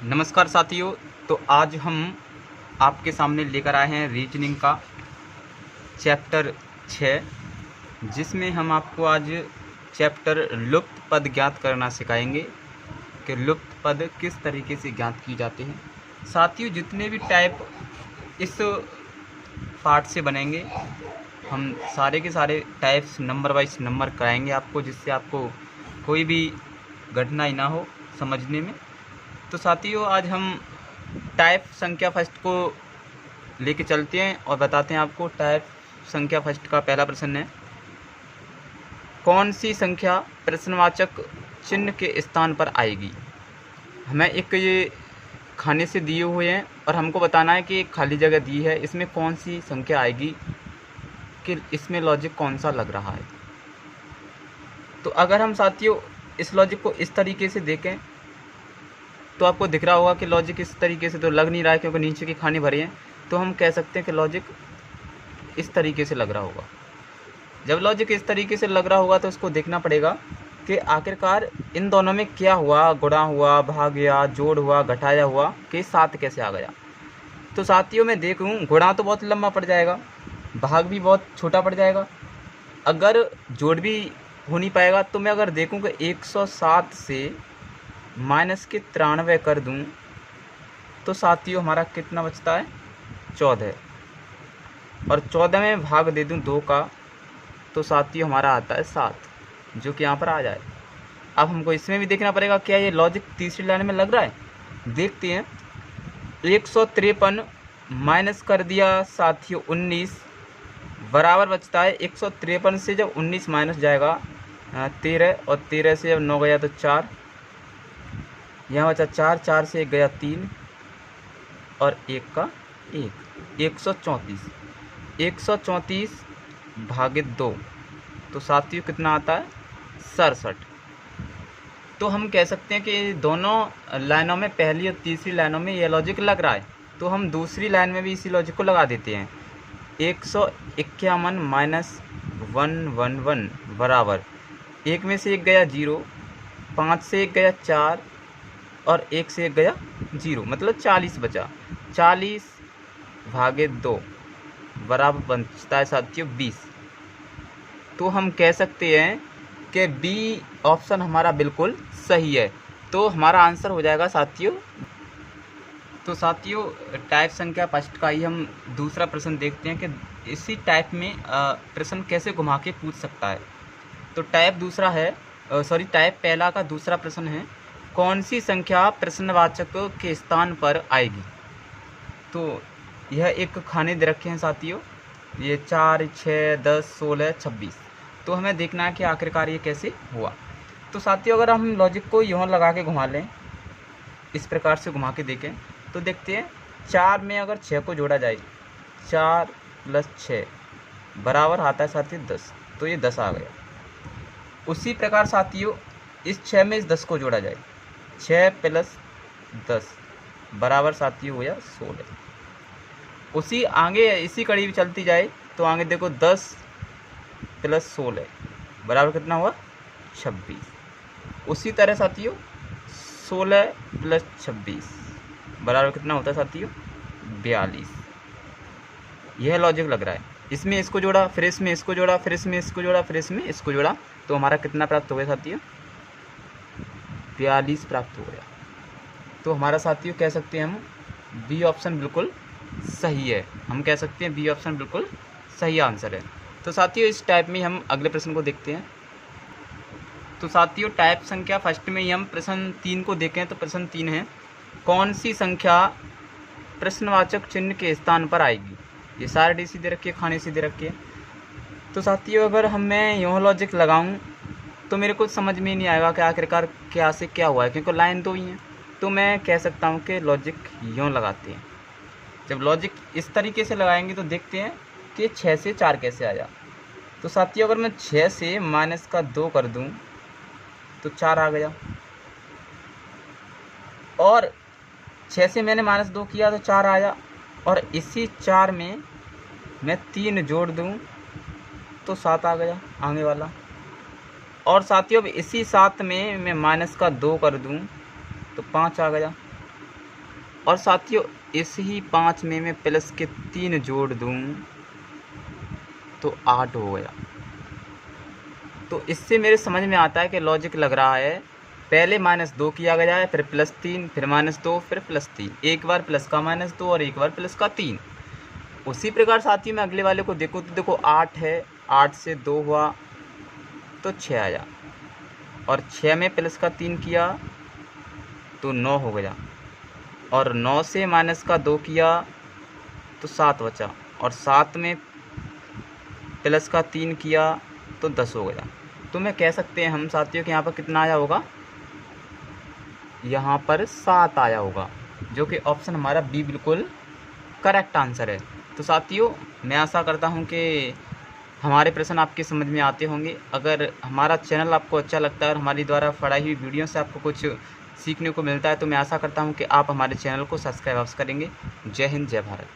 नमस्कार साथियों। तो आज हम आपके सामने लेकर आए हैं रीजनिंग का चैप्टर 6, जिसमें हम आपको आज चैप्टर लुप्त पद ज्ञात करना सिखाएंगे कि लुप्त पद किस तरीके से ज्ञात की जाते हैं। साथियों, जितने भी टाइप इस पार्ट से बनेंगे, हम सारे के सारे टाइप्स नंबर वाइज नंबर कराएंगे आपको, जिससे आपको कोई भी कठिनाई ना हो समझने में। तो साथियों, आज हम टाइप संख्या फर्स्ट को लेके चलते हैं और बताते हैं आपको। टाइप संख्या फर्स्ट का पहला प्रश्न है, कौन सी संख्या प्रश्नवाचक चिन्ह के स्थान पर आएगी। हमें एक ये खाने से दिए हुए हैं और हमको बताना है कि एक खाली जगह दी है, इसमें कौन सी संख्या आएगी, कि इसमें लॉजिक कौन सा लग रहा है। तो अगर हम साथियों इस लॉजिक को इस तरीके से देखें तो आपको दिख रहा होगा कि लॉजिक इस तरीके से तो लग नहीं रहा है, क्योंकि नीचे के खाने भरे हैं। तो हम कह सकते हैं कि लॉजिक इस तरीके से लग रहा होगा। जब लॉजिक इस तरीके से लग रहा होगा तो उसको देखना पड़ेगा कि आखिरकार इन दोनों में क्या हुआ, गुणा हुआ, भाग गया, जोड़ हुआ, घटाया हुआ, कि साथ कैसे आ गया। तो साथियों मैं देखूँ, गुणा तो बहुत लंबा पड़ जाएगा, भाग भी बहुत छोटा पड़ जाएगा, अगर जोड़ भी हो नहीं पाएगा। तो मैं अगर देखूँ कि 107 से माइनस के 93 कर दूं तो साथियों हमारा कितना बचता है, 14। और 14 में भाग दे दूं 2 का तो साथियों हमारा आता है 7, जो कि यहाँ पर आ जाए। अब हमको इसमें भी देखना पड़ेगा क्या ये लॉजिक तीसरी लाइन में लग रहा है। देखते हैं, 153 माइनस कर दिया साथियों 19, बराबर बचता है 153 से जब 19 माइनस जाएगा 13, और 13 से जब 9 गया तो 4, यहाँ बचा 4, 4 से 1 गया 3 और 1 का 1, 134। 134 भागित 2 तो साथियों कितना आता है, 67। तो हम कह सकते हैं कि दोनों लाइनों में, पहली और तीसरी लाइनों में यह लॉजिक लग रहा है। तो हम दूसरी लाइन में भी इसी लॉजिक को लगा देते हैं। 151 माइनस 111 बराबर 1 में से 1 गया 0, 5 से 1 गया 4 और 1 से 1 गया 0, मतलब 40 बचा। 40 भागे 2 बराबर बचता है साथियों 20। तो हम कह सकते हैं कि बी ऑप्शन हमारा बिल्कुल सही है। तो हमारा आंसर हो जाएगा साथियों। तो साथियों टाइप संख्या फर्स्ट का ही हम दूसरा प्रश्न देखते हैं कि इसी टाइप में प्रश्न कैसे घुमा के पूछ सकता है। तो टाइप पहला का दूसरा प्रश्न है, कौन सी संख्या प्रश्नवाचक के स्थान पर आएगी। तो यह एक खाने दे रखे हैं साथियों, ये 4, 6, 10, 16, 26। तो हमें देखना है कि आखिरकार ये कैसे हुआ। तो साथियों अगर हम लॉजिक को यूँ लगा के घुमा लें, इस प्रकार से घुमा के देखें तो देखते हैं 4 में अगर 6 को जोड़ा जाए, 4 + 6 बराबर आता है साथियों 10, तो ये 10 आ गया। उसी प्रकार साथियों इस 6 में इस 10 को जोड़ा जाए, 6 + 10 बराबर साथियों हो या 16। उसी आगे इसी कड़ी भी चलती जाए तो आगे देखो 10 + 16 बराबर कितना हुआ, 26। उसी तरह साथियों 16 + 26 बराबर कितना होता है साथियों, 42। यह लॉजिक लग रहा है। इसमें इसको जोड़ा, फिर इसमें इसको जोड़ा, फिर इसमें इसको जोड़ा, फिर इसमें इसको जोड़ा, तो हमारा कितना प्राप्त हो गया साथियों, 42 प्राप्त हो गया। तो हमारा साथियों कह सकते हैं हम बी ऑप्शन बिल्कुल सही है। हम कह सकते हैं बी ऑप्शन बिल्कुल सही आंसर है। तो साथियों इस टाइप में हम अगले प्रश्न को देखते हैं। तो साथियों टाइप संख्या फर्स्ट में ही हम प्रश्न 3 को देखें तो प्रश्न 3 है, कौन सी संख्या प्रश्नवाचक चिन्ह के स्थान पर आएगी। ये सारे डी सीधे रखिए, खाने सीधे रखिए। तो साथियों अगर मैं यूँ लॉजिक लगाऊँ तो मेरे को समझ में नहीं आएगा कि आखिरकार क्या से क्या हुआ है, क्योंकि लाइन 2 ही है। तो मैं कह सकता हूँ कि लॉजिक यूँ लगाते हैं। जब लॉजिक इस तरीके से लगाएंगे तो देखते हैं कि 6 से 4 कैसे आया। तो साथियों अगर मैं 6 से माइनस का 2 कर दूं तो 4 आ गया, और 6 से मैंने -2 किया तो 4 आया, और इसी 4 में मैं 3 जोड़ दूं तो 7 आ गया आगे वाला। और साथियों अब इसी 7 में मैं -2 कर दूं तो 5 आ गया। और साथियों इस ही 5 में मैं प्लस के 3 जोड़ दूँ तो 8 हो गया। तो इससे मेरे समझ में आता है कि लॉजिक लग रहा है, पहले -2 किया गया है, फिर +3, फिर -2, फिर +3, एक बार प्लस का -2 और एक बार प्लस का 3। उसी प्रकार साथियों मैं अगले वाले को देखूँ तो देखो 8 है, 8 से 2 हुआ तो 6 आया, और 6 में प्लस का 3 किया तो 9 हो गया, और 9 से माइनस का 2 किया तो 7 बचा, और 7 में प्लस का 3 किया तो 10 हो गया। तो मैं कह सकते हैं हम साथियों कि यहाँ पर कितना आया होगा, यहाँ पर 7 आया होगा, जो कि ऑप्शन हमारा बी बिल्कुल करेक्ट आंसर है। तो साथियों मैं आशा करता हूँ कि हमारे प्रश्न आपके समझ में आते होंगे। अगर हमारा चैनल आपको अच्छा लगता है और हमारी द्वारा पढ़ाई हुई वीडियो से आपको कुछ सीखने को मिलता है तो मैं आशा करता हूँ कि आप हमारे चैनल को सब्सक्राइब करेंगे। जय हिंद, जय भारत।